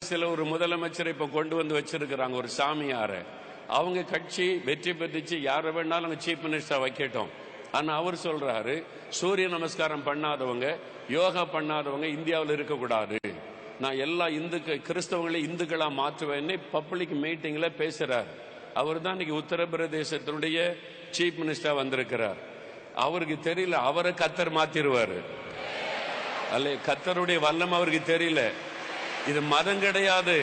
சில ஒரு முதலமைச்சரை இப்ப கொண்டு வந்து வச்சிருக்கிறாங்க, ஒரு சாமியார. அவங்க கட்சி வெற்றி பெற்றுச்சு, யாரை வேணாலும் அங்க சீஃப் மினிஸ்டர் வைக்கட்டும். ஆனா அவர் சொல்றாரு, சூரிய நமஸ்காரம் பண்ணாதவங்க, யோகா பண்ணாதவங்க இந்தியாவில் இருக்கக்கூடாது. நான் எல்லா கிறிஸ்தவங்களையும் இந்துக்களா மாற்றுவேன்னு பப்ளிக் மீட்டிங்ல பேசுறார். அவர் தான் இன்னைக்கு உத்தரப்பிரதேசத்தினுடைய சீஃப் மினிஸ்டர் வந்திருக்கிறார். அவருக்கு தெரியல, அவரை கத்தர் மாத்திருவாரு. அல்ல, கத்தருடைய வல்லம் அவருக்கு தெரியல. இது மதம் கிடையாது.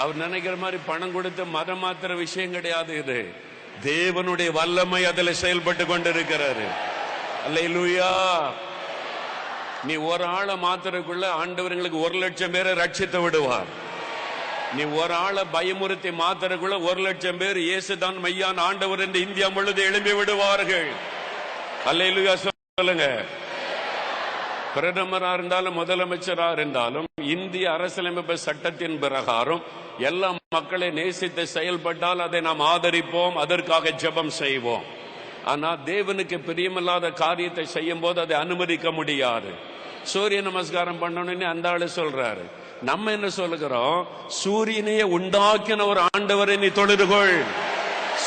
அவர் நினைக்கிற மாதிரி பணம் கொடுத்து மதம் மாத்திர விஷயம் கிடையாது. இது தேவனுடைய வல்லமை அதில் செயல்பட்டு கொண்டிருக்கிறாரு. அல்லேலூயா. நீ ஒரு ஆளை மாத்திரக்குள்ள ஆண்டவர்களுக்கு 1,00,000 பேரை ரட்சித்து விடுவார். நீ ஒரு ஆளை பயமுறுத்தி மாத்திரக்குள்ள 1,00,000 பேர் இயேசுதான் மையான் ஆண்டவர் என்று இந்தியா முழுது எழும்பி விடுவார்கள். அல்லேலூயா சொல்லுங்க. பிரதமரா இருந்தாலும் முதலமைச்சரா இருந்தாலும் இந்திய அரசியலமைப்பு சட்டத்தின் பிரகாரம் எல்லா மக்களை நேசித்து செயல்பட்டால் அதை நாம் ஆதரிப்போம், அதற்காக ஜெபம் செய்வோம். ஆனா தேவனுக்கு பிரியமில்லாத காரியத்தை செய்யும் போது அதை அனுமதிக்க முடியாது. சூரிய நமஸ்காரம் பண்ணணும்னு அந்த ஆளு சொல்றாரு. நம்ம என்ன சொல்லுகிறோம்? சூரியனையே உண்டாக்கின ஒரு ஆண்டவரை நீ தொழுதுகொள்.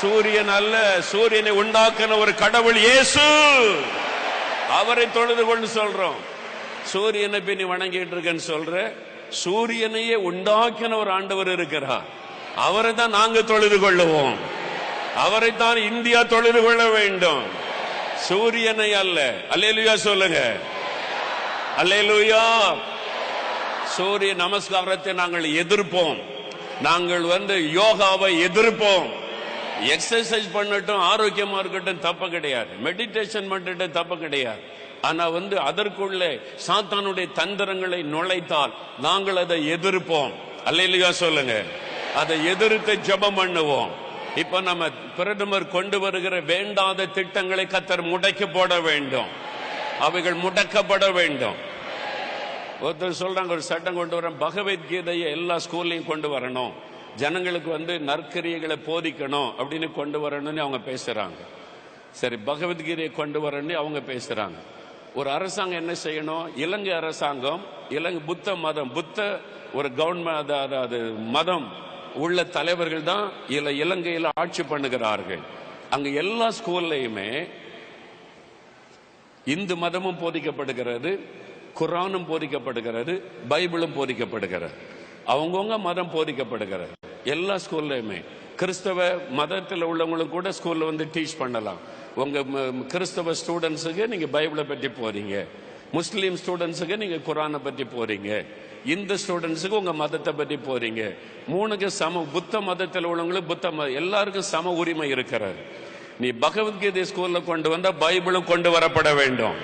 சூரியன் அல்ல, சூரியனை உண்டாக்கின ஒரு கடவுள் இயேசு, அவரை தொழுதுகொள்னு சொல்றோம். சூரியனை போய் நீ வணங்கிட்டு இருக்கன்னு சொல்ற. சூரியனையே உண்டாக்கின ஒரு ஆண்டவர் இருக்கிறார், அவரை தான் நாங்க தொழுது கொள்ளுவோம். அவரைத்தான் இந்தியா தொழுது கொள்ள வேண்டும், சூரியனை அல்ல. அல்லேலூயா சொல்லுங்க. அல்லேலூயா. சூரிய நமஸ்காரத்தை நாங்கள் எதிர்ப்போம். நாங்கள் யோகாவை எதிர்ப்போம். எக்ஸசைஸ் பண்ணட்டும், ஆரோக்கியமா இருக்கட்டும், தப்பு கிடையாது. மெடிடேஷன் பண்ணிட்டு தப்பு கிடையாது. ஆனா அதற்குள்ளே சாத்தானுடைய தந்திரங்களை நுழைத்தால் நாங்கள் அதை எதிர்ப்போம். அல்லேலூயா சொல்லுங்க. அதை எதிர்த்து ஜெபம் பண்ணுவோம். இப்ப நம்ம பிரதமர் கொண்டு வருகிற வேண்டாத திட்டங்களை கர்த்தர் முடக்கி போட வேண்டும். அவைகள் முடக்கப்பட வேண்டும். ஒருத்தர் சொல்றாங்க, ஒரு சட்டம் கொண்டு வர, பகவத்கீதையை எல்லா ஸ்கூல்லையும் கொண்டு வரணும், ஜனங்களுக்கு நற்கிரியைகளை போதிக்கணும் அப்படின்னு கொண்டு வரணும்னு அவங்க பேசுறாங்க. சரி, பகவத்கீதையை கொண்டு வரணும்னு அவங்க பேசுறாங்க. ஒரு அரசாங்கம் என்ன செய்யணும்? இலங்கை அரசாங்கம், இலங்கை புத்த ஒரு கவர்மெண்ட் மதம் உள்ள தலைவர்கள் தான் இலங்கையில் ஆட்சி பண்ணுகிறார்கள். அங்க எல்லா ஸ்கூல்லையுமே இந்து மதமும் போதிக்கப்படுகிறது, குர்ஆனும் போதிக்கப்படுகிறது, பைபிளும் போதிக்கப்படுகிறது. அவங்கவுங்க மதம் போதிக்கப்படுகிறது எல்லா ஸ்கூல்லையுமே. கிறிஸ்தவ மதத்தில் உள்ளவங்களுக்கு கூட ஸ்கூல்ல டீச் பண்ணலாம். உங்க கிறிஸ்தவ ஸ்டூடெண்ட்ஸுக்கு நீங்க பைபிளை பற்றி போறீங்க, முஸ்லீம் ஸ்டூடெண்ட்ஸுக்கு நீங்க குர்ஆனை பற்றி போறீங்க, இந்து ஸ்டூடெண்ட்ஸுக்கு உங்க மதத்தை பற்றி போறீங்க. மூணுக்கு சம. புத்த மதத்தில் உள்ளவங்களுக்கு எல்லாருக்கும் சம உரிமை இருக்கிறது. நீ பகவத்கீதை ஸ்கூல்ல கொண்டு வந்தா பைபிளும் கொண்டு வரப்பட வேண்டும்.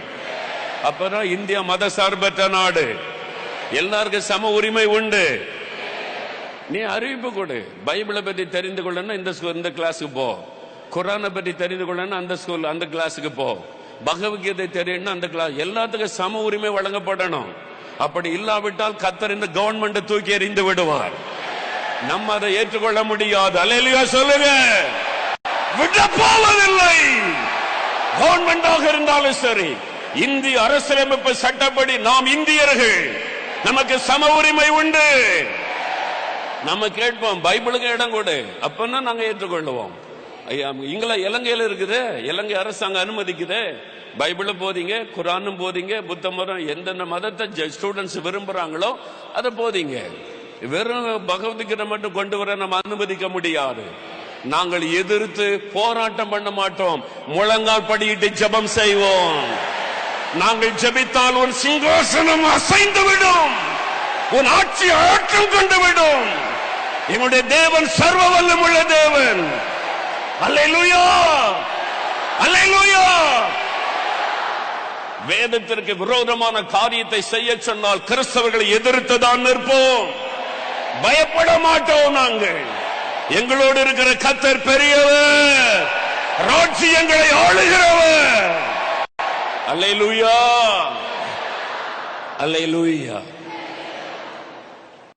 அப்பதான் இந்தியா மத சார்பற்ற நாடு. எல்லாருக்கும் சம உரிமை உண்டு. நீ அறிவிப்பு கொடு. பைபிளை பற்றி தெரிந்து கொள்ளணும், இந்த கிளாஸுக்கு போ. குர்ஆனை பற்றி தெரிந்து கொள்ளணும், அந்த கிளாஸுக்கு போ. பகவத்கீதை தெரியணும், அந்த கிளாஸ். எல்லாத்துக்கும் சம உரிமை வழங்கப்படணும். அப்படி இல்லாவிட்டால் கர்த்தர் இந்த கவர்மெண்ட் தூக்கி எறிந்து விடுவார். நம்ம அதை ஏற்றுக்கொள்ள முடியாது. அல்லேலூயா சொல்லுங்க. விட போவதில்லை. கவர்மெண்டாக இருந்தாலும் சரி, இந்திய அரசியலமைப்பு சட்டப்படி நாம் இந்தியர்கள், நமக்கு சம உரிமை உண்டு. நம்ம கேட்போம், பைபிளுக்கு இடம் கொடு, அப்பன்னா நாங்க ஏற்றுக்கொள்ளுவோம். இலங்கையில இருக்குது, இலங்கை அரசாங்கம் அனுமதிக்குது. பைபிள போதிங்க, குர்ஆனும் போதிங்க, புத்த மதம் எந்தெந்த மதத்தை ஸ்டூடெண்ட்ஸ் விரும்புறாங்களோ அதை போதிங்க. வெறும் பகவத்கீதை மட்டும் கொண்டு வர நம்ம அனுமதிக்க முடியாது. நாங்கள் எதிர்த்து போராட்டம் பண்ண மாட்டோம், முழங்கால் படியிட்டு ஜெபம் செய்வோம். நாங்கள் ஜெபித்தால் உன் சிங்காசனம் அசைந்து விடும், உன் ஆட்சி ஆற்றல் கொண்டு விடும். எங்களுடைய தேவன் சர்வ வல்லமுள்ள தேவன். அல்லேலூயா. அல்லேலூயா. வேதத்திற்கு விரோதமான காரியத்தை செய்ய சொன்னால் கிறிஸ்தவர்களை எதிர்த்து தான் நிற்போம், பயப்பட மாட்டோம். நாங்கள் எங்களோடு இருக்கிற கர்த்தர் பெரியவர், ராஜ்யங்களை ஆளுகிறவர். அல்லேலூயா. அல்லேலூயா.